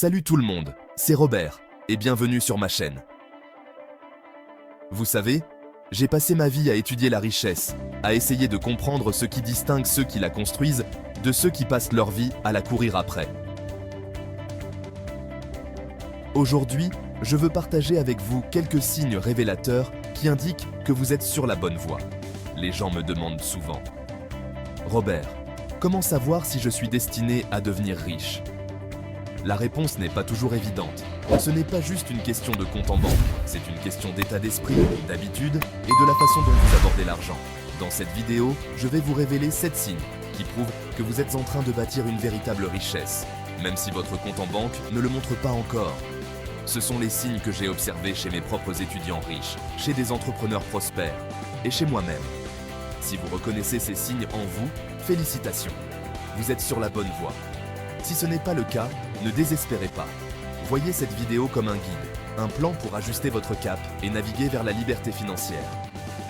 Salut tout le monde, c'est Robert, et bienvenue sur ma chaîne. Vous savez, j'ai passé ma vie à étudier la richesse, à essayer de comprendre ce qui distingue ceux qui la construisent de ceux qui passent leur vie à la courir après. Aujourd'hui, je veux partager avec vous quelques signes révélateurs qui indiquent que vous êtes sur la bonne voie. Les gens me demandent souvent « Robert, comment savoir si je suis destiné à devenir riche ?» La réponse n'est pas toujours évidente. Ce n'est pas juste une question de compte en banque, c'est une question d'état d'esprit, d'habitude et de la façon dont vous abordez l'argent. Dans cette vidéo, je vais vous révéler 7 signes qui prouvent que vous êtes en train de bâtir une véritable richesse, même si votre compte en banque ne le montre pas encore. Ce sont les signes que j'ai observés chez mes propres étudiants riches, chez des entrepreneurs prospères et chez moi-même. Si vous reconnaissez ces signes en vous, félicitations, vous êtes sur la bonne voie. Si ce n'est pas le cas, ne désespérez pas. Voyez cette vidéo comme un guide, un plan pour ajuster votre cap et naviguer vers la liberté financière.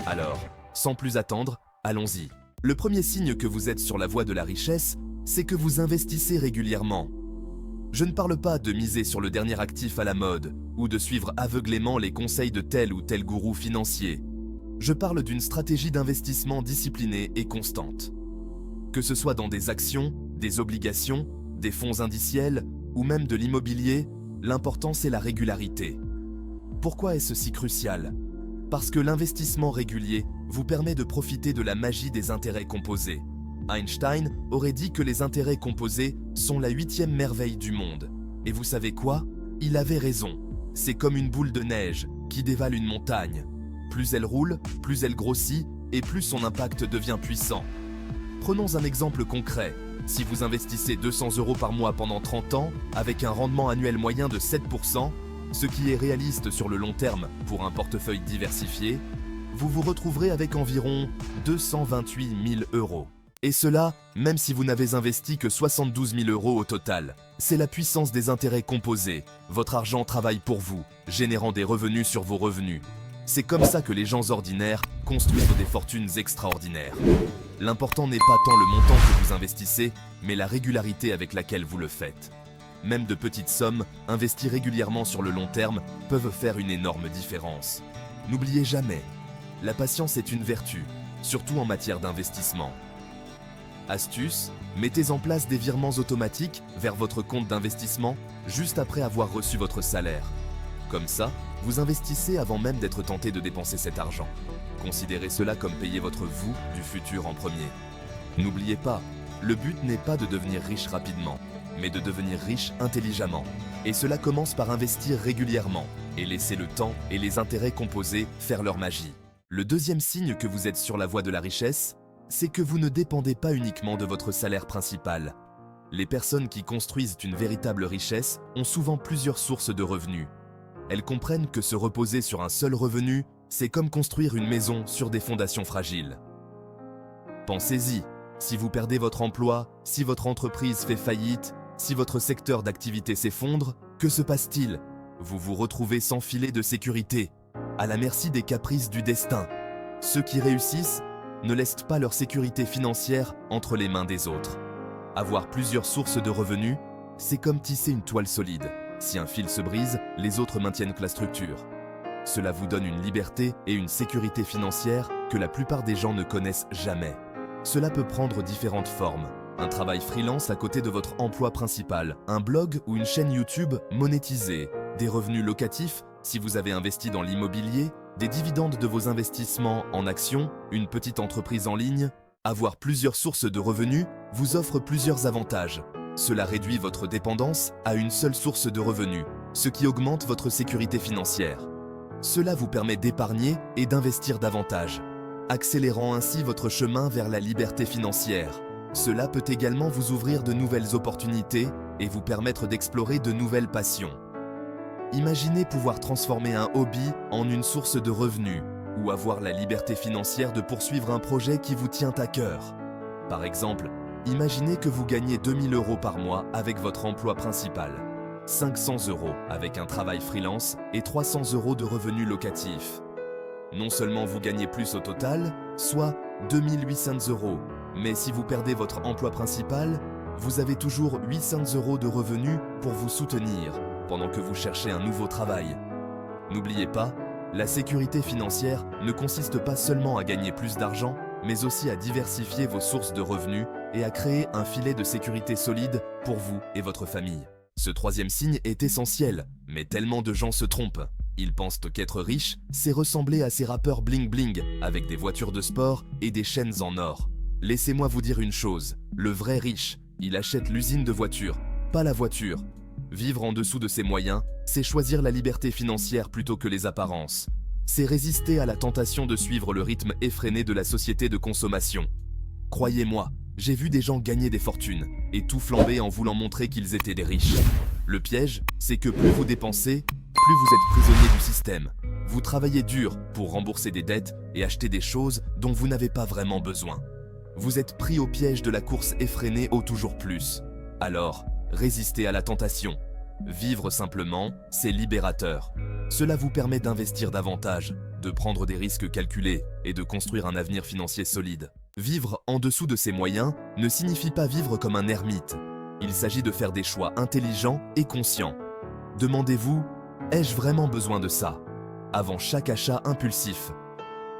Alors, sans plus attendre, allons-y. Le premier signe que vous êtes sur la voie de la richesse, c'est que vous investissez régulièrement. Je ne parle pas de miser sur le dernier actif à la mode ou de suivre aveuglément les conseils de tel ou tel gourou financier. Je parle d'une stratégie d'investissement disciplinée et constante. Que ce soit dans des actions, des obligations, des fonds indiciels ou même de l'immobilier, l'important c'est la régularité. Pourquoi est-ce si crucial? Parce que l'investissement régulier vous permet de profiter de la magie des intérêts composés. Einstein aurait dit que les intérêts composés sont la 8e merveille du monde. Et vous savez quoi? Il avait raison. C'est comme une boule de neige qui dévale une montagne. Plus elle roule, plus elle grossit et plus son impact devient puissant. Prenons un exemple concret. Si vous investissez 200 € par mois pendant 30 ans, avec un rendement annuel moyen de 7%, ce qui est réaliste sur le long terme pour un portefeuille diversifié, vous vous retrouverez avec environ 228 000 €. Et cela, même si vous n'avez investi que 72 000 € au total. C'est la puissance des intérêts composés. Votre argent travaille pour vous, générant des revenus sur vos revenus. C'est comme ça que les gens ordinaires construisent des fortunes extraordinaires. L'important n'est pas tant le montant que vous investissez, mais la régularité avec laquelle vous le faites. Même de petites sommes, investies régulièrement sur le long terme, peuvent faire une énorme différence. N'oubliez jamais, la patience est une vertu, surtout en matière d'investissement. Astuce, mettez en place des virements automatiques vers votre compte d'investissement juste après avoir reçu votre salaire. Comme ça, vous investissez avant même d'être tenté de dépenser cet argent. Considérez cela comme payer votre vous du futur en premier. N'oubliez pas, le but n'est pas de devenir riche rapidement, mais de devenir riche intelligemment. Et cela commence par investir régulièrement et laisser le temps et les intérêts composés faire leur magie. Le deuxième signe que vous êtes sur la voie de la richesse, c'est que vous ne dépendez pas uniquement de votre salaire principal. Les personnes qui construisent une véritable richesse ont souvent plusieurs sources de revenus. Elles comprennent que se reposer sur un seul revenu, c'est comme construire une maison sur des fondations fragiles. Pensez-y, si vous perdez votre emploi, si votre entreprise fait faillite, si votre secteur d'activité s'effondre, que se passe-t-il? Vous vous retrouvez sans filet de sécurité, à la merci des caprices du destin. Ceux qui réussissent ne laissent pas leur sécurité financière entre les mains des autres. Avoir plusieurs sources de revenus, c'est comme tisser une toile solide. Si un fil se brise, les autres maintiennent la structure. Cela vous donne une liberté et une sécurité financière que la plupart des gens ne connaissent jamais. Cela peut prendre différentes formes. Un travail freelance à côté de votre emploi principal, un blog ou une chaîne YouTube monétisée, des revenus locatifs si vous avez investi dans l'immobilier, des dividendes de vos investissements en actions, une petite entreprise en ligne. Avoir plusieurs sources de revenus vous offre plusieurs avantages. Cela réduit votre dépendance à une seule source de revenus, ce qui augmente votre sécurité financière. Cela vous permet d'épargner et d'investir davantage, accélérant ainsi votre chemin vers la liberté financière. Cela peut également vous ouvrir de nouvelles opportunités et vous permettre d'explorer de nouvelles passions. Imaginez pouvoir transformer un hobby en une source de revenus ou avoir la liberté financière de poursuivre un projet qui vous tient à cœur. Par exemple, imaginez que vous gagnez 2 000 € par mois avec votre emploi principal, 500 € avec un travail freelance et 300 € de revenus locatifs. Non seulement vous gagnez plus au total, soit 2 800 €, mais si vous perdez votre emploi principal, vous avez toujours 800 € de revenus pour vous soutenir pendant que vous cherchez un nouveau travail. N'oubliez pas, la sécurité financière ne consiste pas seulement à gagner plus d'argent, mais aussi à diversifier vos sources de revenus et à créer un filet de sécurité solide pour vous et votre famille. Ce troisième signe est essentiel, mais tellement de gens se trompent. Ils pensent qu'être riche, c'est ressembler à ces rappeurs bling bling avec des voitures de sport et des chaînes en or. Laissez-moi vous dire une chose, le vrai riche, il achète l'usine de voitures, pas la voiture. Vivre en dessous de ses moyens, c'est choisir la liberté financière plutôt que les apparences. C'est résister à la tentation de suivre le rythme effréné de la société de consommation. Croyez-moi, j'ai vu des gens gagner des fortunes et tout flamber en voulant montrer qu'ils étaient des riches. Le piège, c'est que plus vous dépensez, plus vous êtes prisonnier du système. Vous travaillez dur pour rembourser des dettes et acheter des choses dont vous n'avez pas vraiment besoin. Vous êtes pris au piège de la course effrénée au toujours plus. Alors, résistez à la tentation. Vivre simplement, c'est libérateur. Cela vous permet d'investir davantage, de prendre des risques calculés et de construire un avenir financier solide. Vivre en dessous de ses moyens ne signifie pas vivre comme un ermite. Il s'agit de faire des choix intelligents et conscients. Demandez-vous, ai-je vraiment besoin de ça? Avant chaque achat impulsif.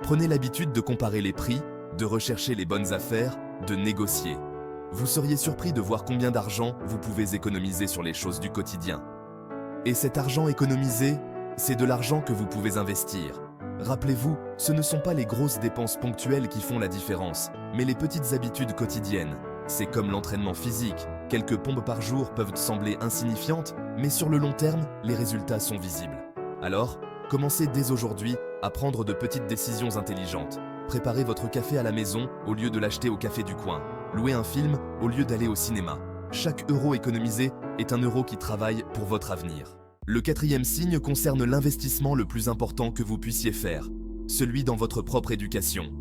Prenez l'habitude de comparer les prix, de rechercher les bonnes affaires, de négocier. Vous seriez surpris de voir combien d'argent vous pouvez économiser sur les choses du quotidien. Et cet argent économisé, c'est de l'argent que vous pouvez investir. Rappelez-vous, ce ne sont pas les grosses dépenses ponctuelles qui font la différence, mais les petites habitudes quotidiennes. C'est comme l'entraînement physique. Quelques pompes par jour peuvent sembler insignifiantes, mais sur le long terme, les résultats sont visibles. Alors, commencez dès aujourd'hui à prendre de petites décisions intelligentes. Préparez votre café à la maison au lieu de l'acheter au café du coin. Louez un film au lieu d'aller au cinéma. Chaque euro économisé est un euro qui travaille pour votre avenir. Le quatrième signe concerne l'investissement le plus important que vous puissiez faire, celui dans votre propre éducation.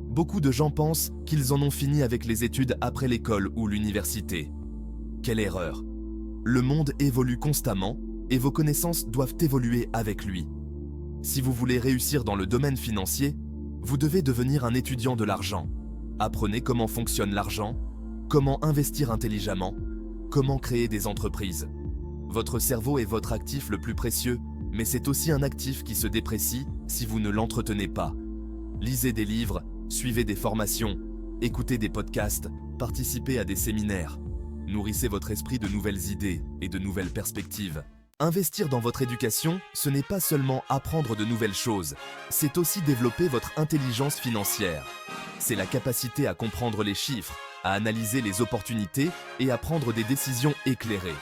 Beaucoup de gens pensent qu'ils en ont fini avec les études après l'école ou l'université. Quelle erreur! Le monde évolue constamment et vos connaissances doivent évoluer avec lui. Si vous voulez réussir dans le domaine financier, vous devez devenir un étudiant de l'argent. Apprenez comment fonctionne l'argent, comment investir intelligemment, comment créer des entreprises. Votre cerveau est votre actif le plus précieux, mais c'est aussi un actif qui se déprécie si vous ne l'entretenez pas. Lisez des livres, suivez des formations, écoutez des podcasts, participez à des séminaires. Nourrissez votre esprit de nouvelles idées et de nouvelles perspectives. Investir dans votre éducation, ce n'est pas seulement apprendre de nouvelles choses, c'est aussi développer votre intelligence financière. C'est la capacité à comprendre les chiffres, à analyser les opportunités et à prendre des décisions éclairées.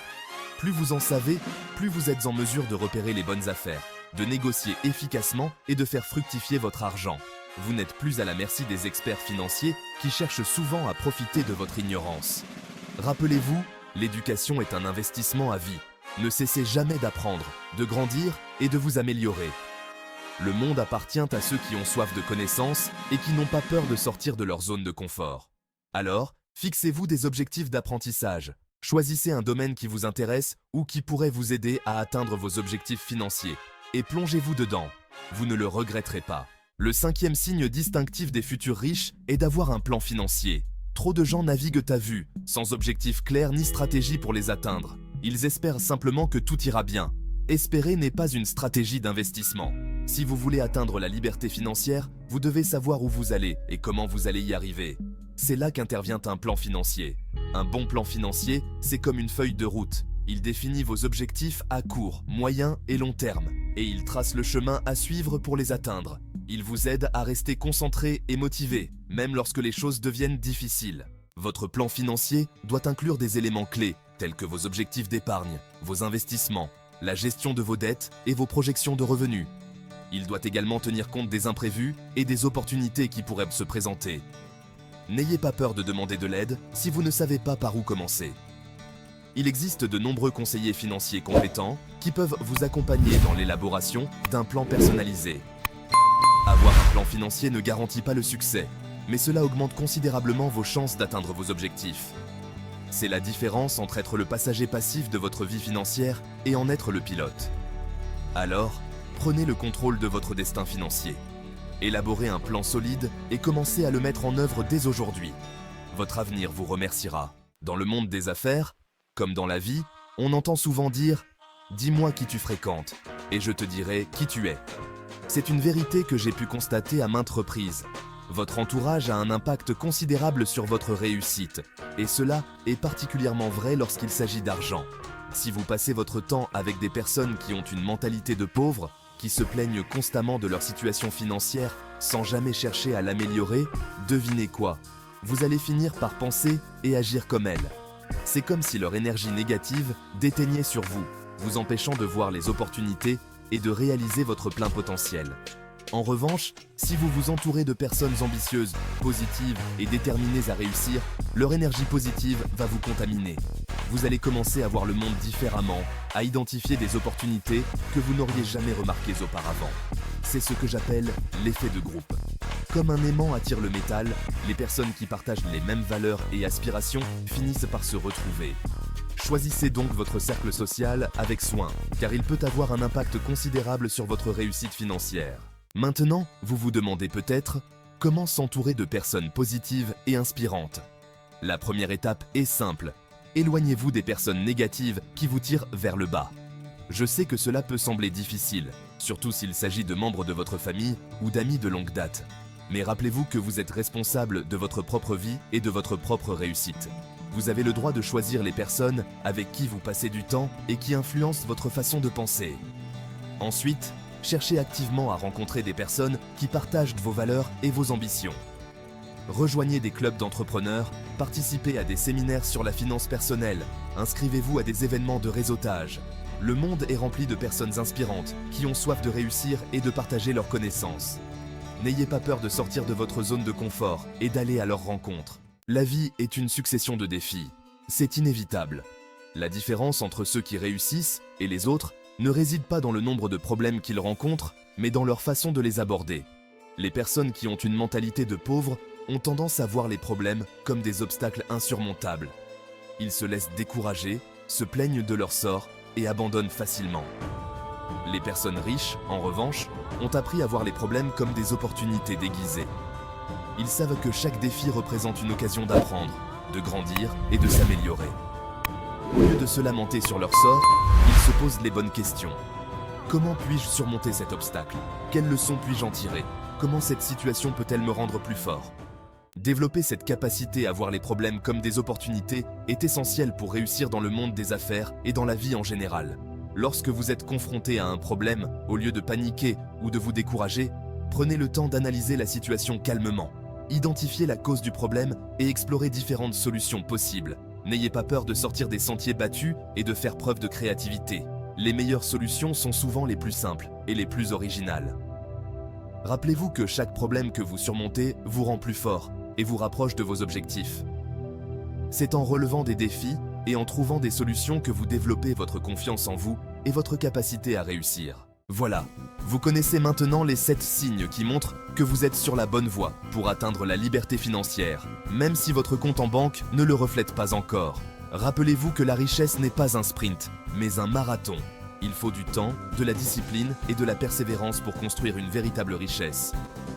Plus vous en savez, plus vous êtes en mesure de repérer les bonnes affaires, de négocier efficacement et de faire fructifier votre argent. Vous n'êtes plus à la merci des experts financiers qui cherchent souvent à profiter de votre ignorance. Rappelez-vous, l'éducation est un investissement à vie. Ne cessez jamais d'apprendre, de grandir et de vous améliorer. Le monde appartient à ceux qui ont soif de connaissances et qui n'ont pas peur de sortir de leur zone de confort. Alors, fixez-vous des objectifs d'apprentissage. Choisissez un domaine qui vous intéresse ou qui pourrait vous aider à atteindre vos objectifs financiers et plongez-vous dedans. Vous ne le regretterez pas. Le cinquième signe distinctif des futurs riches est d'avoir un plan financier. Trop de gens naviguent à vue, sans objectif clair ni stratégie pour les atteindre. Ils espèrent simplement que tout ira bien. Espérer n'est pas une stratégie d'investissement. Si vous voulez atteindre la liberté financière, vous devez savoir où vous allez et comment vous allez y arriver. C'est là qu'intervient un plan financier. Un bon plan financier, c'est comme une feuille de route. Il définit vos objectifs à court, moyen et long terme, et il trace le chemin à suivre pour les atteindre. Il vous aide à rester concentré et motivé, même lorsque les choses deviennent difficiles. Votre plan financier doit inclure des éléments clés, tels que vos objectifs d'épargne, vos investissements, la gestion de vos dettes et vos projections de revenus. Il doit également tenir compte des imprévus et des opportunités qui pourraient se présenter. N'ayez pas peur de demander de l'aide si vous ne savez pas par où commencer. Il existe de nombreux conseillers financiers compétents qui peuvent vous accompagner dans l'élaboration d'un plan personnalisé. Avoir un plan financier ne garantit pas le succès, mais cela augmente considérablement vos chances d'atteindre vos objectifs. C'est la différence entre être le passager passif de votre vie financière et en être le pilote. Alors, prenez le contrôle de votre destin financier. Élaborez un plan solide et commencez à le mettre en œuvre dès aujourd'hui. Votre avenir vous remerciera. Dans le monde des affaires, comme dans la vie, on entend souvent dire « Dis-moi qui tu fréquentes, et je te dirai qui tu es ». C'est une vérité que j'ai pu constater à maintes reprises. Votre entourage a un impact considérable sur votre réussite, et cela est particulièrement vrai lorsqu'il s'agit d'argent. Si vous passez votre temps avec des personnes qui ont une mentalité de pauvre, qui se plaignent constamment de leur situation financière sans jamais chercher à l'améliorer, devinez quoi? Vous allez finir par penser et agir comme elles. C'est comme si leur énergie négative déteignait sur vous, vous empêchant de voir les opportunités et de réaliser votre plein potentiel. En revanche, si vous vous entourez de personnes ambitieuses, positives et déterminées à réussir, leur énergie positive va vous contaminer. Vous allez commencer à voir le monde différemment, à identifier des opportunités que vous n'auriez jamais remarquées auparavant. C'est ce que j'appelle l'effet de groupe. Comme un aimant attire le métal, les personnes qui partagent les mêmes valeurs et aspirations finissent par se retrouver. Choisissez donc votre cercle social avec soin, car il peut avoir un impact considérable sur votre réussite financière. Maintenant, vous vous demandez peut-être comment s'entourer de personnes positives et inspirantes. La première étape est simple. Éloignez-vous des personnes négatives qui vous tirent vers le bas. Je sais que cela peut sembler difficile, surtout s'il s'agit de membres de votre famille ou d'amis de longue date. Mais rappelez-vous que vous êtes responsable de votre propre vie et de votre propre réussite. Vous avez le droit de choisir les personnes avec qui vous passez du temps et qui influencent votre façon de penser. Ensuite, cherchez activement à rencontrer des personnes qui partagent vos valeurs et vos ambitions. Rejoignez des clubs d'entrepreneurs, participez à des séminaires sur la finance personnelle, inscrivez-vous à des événements de réseautage. Le monde est rempli de personnes inspirantes qui ont soif de réussir et de partager leurs connaissances. N'ayez pas peur de sortir de votre zone de confort et d'aller à leur rencontre. La vie est une succession de défis. C'est inévitable. La différence entre ceux qui réussissent et les autres ne réside pas dans le nombre de problèmes qu'ils rencontrent, mais dans leur façon de les aborder. Les personnes qui ont une mentalité de pauvre ont tendance à voir les problèmes comme des obstacles insurmontables. Ils se laissent décourager, se plaignent de leur sort et abandonnent facilement. Les personnes riches, en revanche, ont appris à voir les problèmes comme des opportunités déguisées. Ils savent que chaque défi représente une occasion d'apprendre, de grandir et de s'améliorer. Au lieu de se lamenter sur leur sort, ils se posent les bonnes questions. Comment puis-je surmonter cet obstacle? Quelles leçons puis-je en tirer? Comment cette situation peut-elle me rendre plus fort? Développer cette capacité à voir les problèmes comme des opportunités est essentiel pour réussir dans le monde des affaires et dans la vie en général. Lorsque vous êtes confronté à un problème, au lieu de paniquer ou de vous décourager, prenez le temps d'analyser la situation calmement. Identifiez la cause du problème et explorez différentes solutions possibles. N'ayez pas peur de sortir des sentiers battus et de faire preuve de créativité. Les meilleures solutions sont souvent les plus simples et les plus originales. Rappelez-vous que chaque problème que vous surmontez vous rend plus fort et vous rapproche de vos objectifs. C'est en relevant des défis et en trouvant des solutions que vous développez votre confiance en vous et votre capacité à réussir. Voilà, vous connaissez maintenant les 7 signes qui montrent que vous êtes sur la bonne voie pour atteindre la liberté financière, même si votre compte en banque ne le reflète pas encore. Rappelez-vous que la richesse n'est pas un sprint, mais un marathon. Il faut du temps, de la discipline et de la persévérance pour construire une véritable richesse.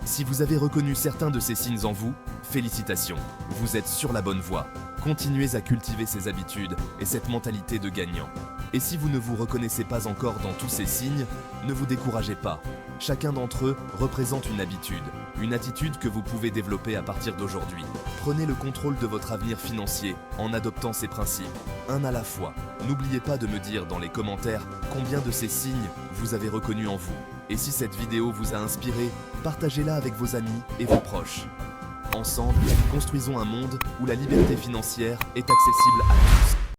Si vous avez reconnu certains de ces signes en vous, félicitations, vous êtes sur la bonne voie. Continuez à cultiver ces habitudes et cette mentalité de gagnant. Et si vous ne vous reconnaissez pas encore dans tous ces signes, ne vous découragez pas. Chacun d'entre eux représente une attitude que vous pouvez développer à partir d'aujourd'hui. Prenez le contrôle de votre avenir financier en adoptant ces principes, un à la fois. N'oubliez pas de me dire dans les commentaires combien de ces signes vous avez reconnus en vous. Et si cette vidéo vous a inspiré, partagez-la avec vos amis et vos proches. Ensemble, construisons un monde où la liberté financière est accessible à tous.